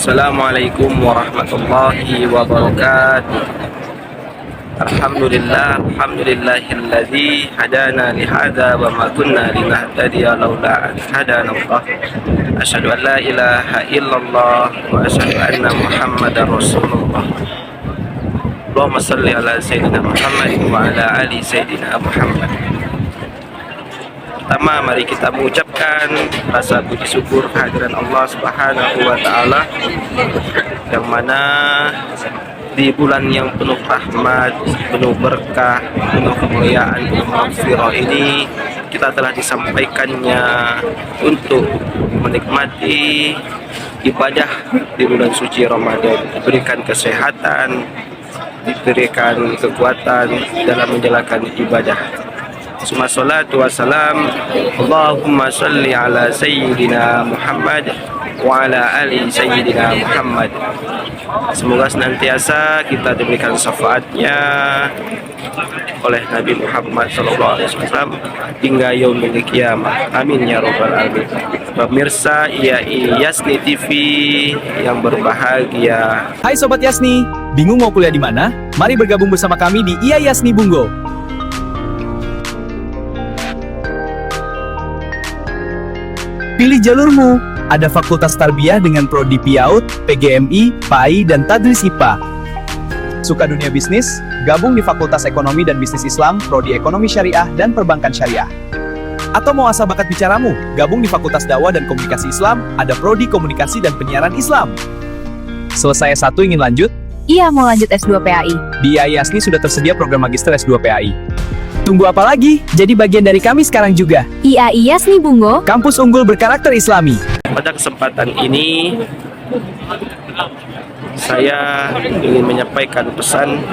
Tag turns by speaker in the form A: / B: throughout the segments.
A: Assalamualaikum warahmatullahi wabarakatuh. Alhamdulillahilladzi hadana lihada wa ma kunna linahtadiya laula an hadana Allah. Asyhadu an la ilaha illallah wa asyhadu anna Muhammadar Rasulullah. Allahumma shalli ala sayyidina Muhammad wa ala ali sayyidina Muhammad. Pertama, mari kita mengucapkan rasa puji syukur kehadiran Allah Subhanahu wa taala, yang mana di bulan yang penuh rahmat, penuh berkah, penuh kemuliaan, penuh maghfirah ini kita telah disampaikannya untuk menikmati ibadah di bulan suci Ramadan, diberikan kesehatan, diberikan kekuatan dalam menjalankan ibadah. Summa salatu wassalam Allahumma salli ala sayyidina Muhammad wa ala ali sayyidina Muhammad. Semoga senantiasa kita diberikan syafaatnya oleh Nabi Muhammad SAW hingga yaumil qiyamah. Amin ya rabbal alamin. Pemirsa IAI Yasni TV yang berbahagia.
B: Hai Sobat Yasni, bingung mau kuliah di mana? Mari bergabung bersama kami di IAI Yasni Bungo. Pilih jalurmu. Ada Fakultas Tarbiyah dengan Prodi PIAUD, PGMI, PAI, dan Tadris IPA. Suka dunia bisnis? Gabung di Fakultas Ekonomi dan Bisnis Islam, Prodi Ekonomi Syariah, dan Perbankan Syariah. Atau mau asah bakat bicaramu? Gabung di Fakultas Dakwah dan Komunikasi Islam, ada Prodi Komunikasi dan Penyiaran Islam. Selesai S1 ingin lanjut?
C: Iya, mau lanjut S2 PAI.
B: Di IAI Yasni sudah tersedia program Magister S2 PAI. Tunggu apa lagi? Jadi bagian dari kami sekarang juga.
C: IAI Yasni Bungo,
B: Kampus unggul berkarakter Islami.
A: Pada kesempatan ini saya ingin menyampaikan pesan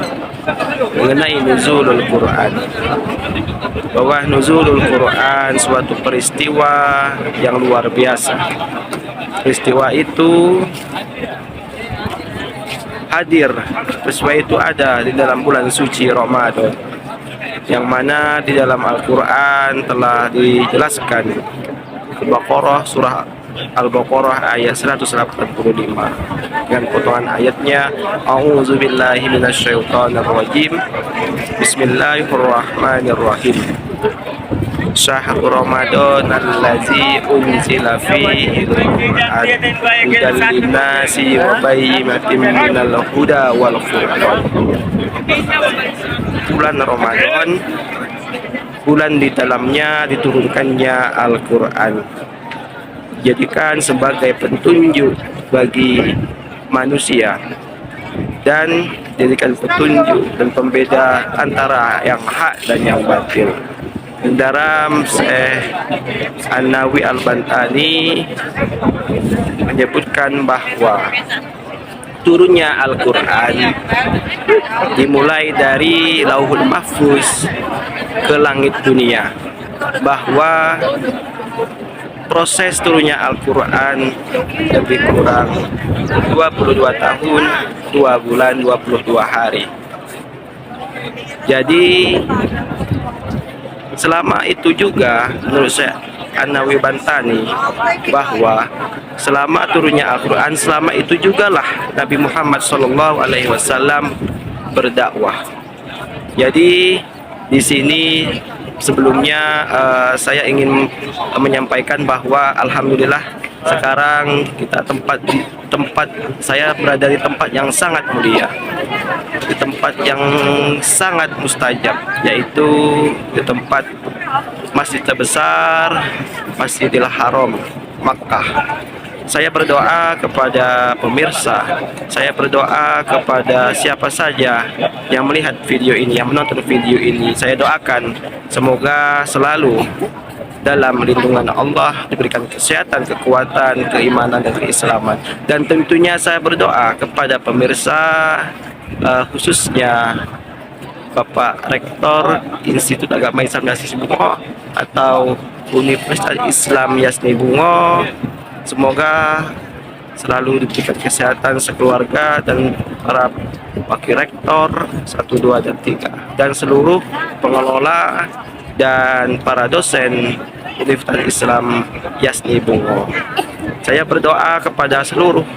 A: mengenai nuzulul Quran, bahwa nuzulul Quran suatu peristiwa yang luar biasa. Peristiwa itu hadir, peristiwa itu ada di dalam bulan suci Ramadan, yang mana di dalam Al-Quran telah dijelaskan. Al-Baqarah, surah Al-Baqarah ayat 185 dengan potongan ayatnya, A'udzubillahi minasyaitonirrajim, Bismillahirrahmanirrahim. Syahrul Ramadan allazi unzila fihi al-Qur'an hudal linnasi wa bayyinatin minal huda wal furqan. Bulan Ramadan, bulan di dalamnya diturunkannya Al-Quran, dijadikan sebagai petunjuk bagi manusia dan dijadikan petunjuk dan pembeda antara yang hak dan yang batil. Dalam Syekh An-Nawawi Al-Bantani menyebutkan bahwa turunnya Al-Quran dimulai dari Lauhul Mahfuz ke langit dunia, bahwa proses turunnya Al-Quran lebih kurang 22 tahun, 2 bulan, 22 hari. Jadi selama itu juga menurut saya An-Nawawi Bantani, bahwa selama turunnya Al-Quran, selama itu jugalah Nabi Muhammad SAW berdakwah. Jadi di sini sebelumnya saya ingin menyampaikan bahwa alhamdulillah sekarang kita saya berada di tempat yang sangat mulia, di tempat yang sangat mustajab, yaitu di tempat masjid terbesar, Masjidil Haram Makkah. Saya berdoa kepada pemirsa, saya berdoa kepada siapa saja yang melihat video ini, yang menonton video ini. Saya doakan semoga selalu dalam lindungan Allah, diberikan kesehatan, kekuatan, keimanan, dan keislaman. Dan tentunya saya berdoa kepada pemirsa, khususnya Bapak Rektor Institut Agama Islam Yasni Bungo atau Universitas Islam Yasni Bungo, semoga selalu diberikan kesehatan sekeluarga dan para wakil rektor 1, 2, dan 3, dan seluruh pengelola dan para dosen Universitas Islam Yasni Bungo. Saya berdoa kepada seluruh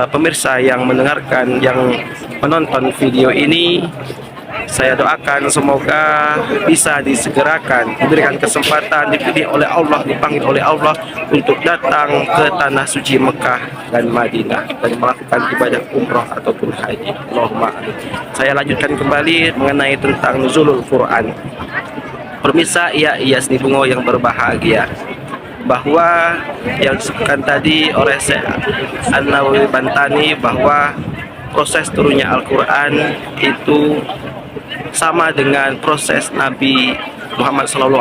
A: pemirsa yang mendengarkan, yang menonton video ini, saya doakan semoga bisa disegerakan, diberikan kesempatan, dipilih oleh Allah, dipanggil oleh Allah untuk datang ke tanah suci Mekah dan Madinah dan melakukan ibadah umroh ataupun haji. Allahumma amin. Saya lanjutkan kembali mengenai tentang nuzulul Quran. Pemirsa Iya Seni Bungo yang berbahagia, bahwa yang disebutkan tadi oleh Syekh An-Nawawi Bantani bahwa proses turunnya Al-Quran itu sama dengan proses Nabi Muhammad SAW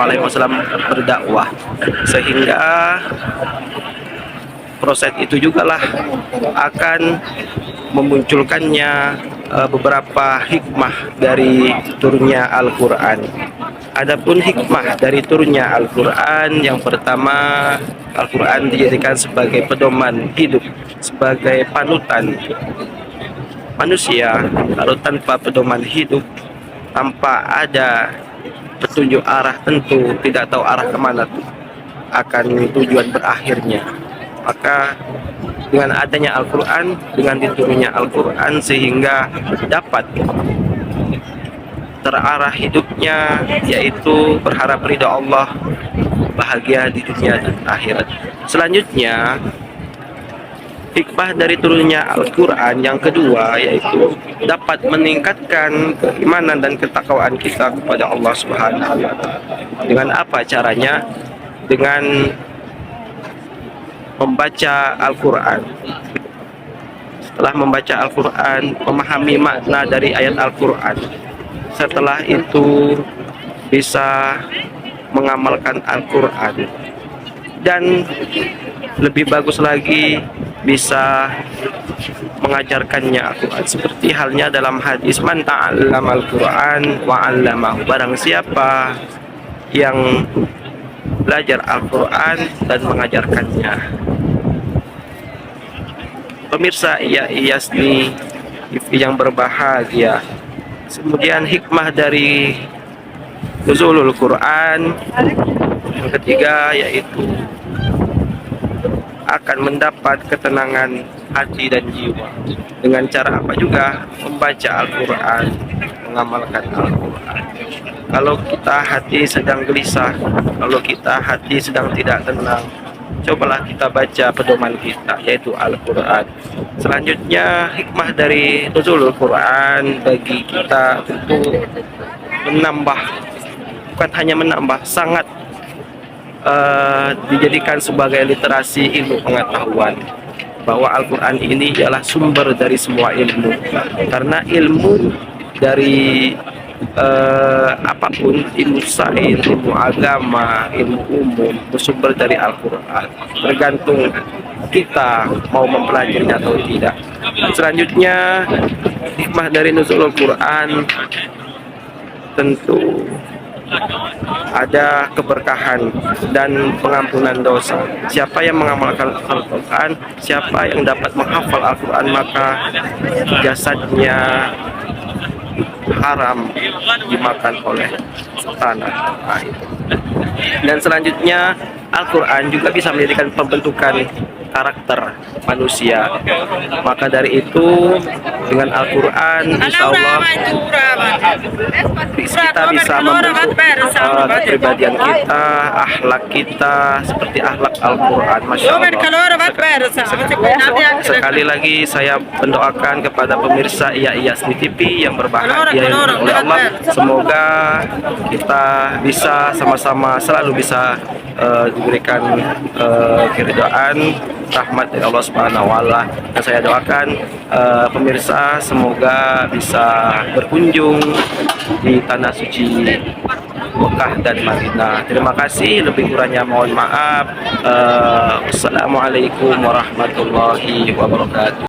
A: berdakwah, sehingga proses itu juga lah akan memunculkannya beberapa hikmah dari turunnya Al-Quran. Adapun hikmah dari turunnya Al-Quran, yang pertama, Al-Quran dijadikan sebagai pedoman hidup, sebagai panutan manusia. Kalau tanpa pedoman hidup, tanpa ada petunjuk arah, tentu tidak tahu arah kemana akan tujuan berakhirnya. Maka dengan adanya Al-Quran, dengan diturunnya Al-Quran, sehingga dapat terarah hidupnya, yaitu berharap ridha Allah, bahagia di dunia dan akhirat. Selanjutnya, hikmah dari turunnya Al-Quran yang kedua, yaitu dapat meningkatkan keimanan dan ketakwaan kita kepada Allah Subhanahu wa Ta'ala. Dengan apa caranya? Dengan membaca Al-Quran. Setelah membaca Al-Quran, memahami makna dari ayat Al-Quran. Setelah itu bisa mengamalkan Al-Quran, dan lebih bagus lagi bisa mengajarkannya Al-Quran, seperti halnya dalam hadis, man ta'allama Al-Quran wa 'allamahu, barang siapa yang belajar Al-Quran dan mengajarkannya. Pemirsa Iya Seni yang berbahagia, kemudian hikmah dari nuzulul Quran yang ketiga, yaitu akan mendapat ketenangan hati dan jiwa. Dengan cara apa juga? Membaca Al-Quran, mengamalkan Al-Quran. Kalau kita hati sedang gelisah, kalau kita hati sedang tidak tenang, cobalah kita baca pedoman kita, yaitu Al-Quran. Selanjutnya, hikmah dari nuzulul Quran bagi kita tentu menambah, bukan hanya menambah, sangat dijadikan sebagai literasi ilmu pengetahuan, bahwa Al-Quran ini adalah sumber dari semua ilmu. Karena ilmu dari apapun, ilmu sains, ilmu agama, ilmu umum, bersumber dari Al-Quran. Tergantung kita mau mempelajarinya atau tidak. Selanjutnya, hikmah dari nuzulul Quran tentu ada keberkahan dan pengampunan dosa. Siapa yang mengamalkan Al-Quran, siapa yang dapat menghafal Al-Quran, maka jasadnya haram dimakan oleh tanah. Dan selanjutnya, Al-Quran juga bisa menjadikan pembentukan karakter manusia. Maka dari itu, dengan Al-Quran, insya Allah kita bisa membentuk kepribadian kita, akhlak kita seperti akhlak Al-Quran. Masya Allah. Sekali lagi saya mendoakan kepada pemirsa Iya Seni TV yang berbahagia yang dimuliakan oleh Allah. Semoga kita bisa sama-sama selalu bisa diberikan keridhaan, rahmat dari Allah Subhanahu wa Ta'ala. Dan saya doakan pemirsa semoga bisa berkunjung di tanah suci Mekah dan Madinah. Terima kasih, lebih kurangnya mohon maaf. Wassalamualaikum warahmatullahi wabarakatuh.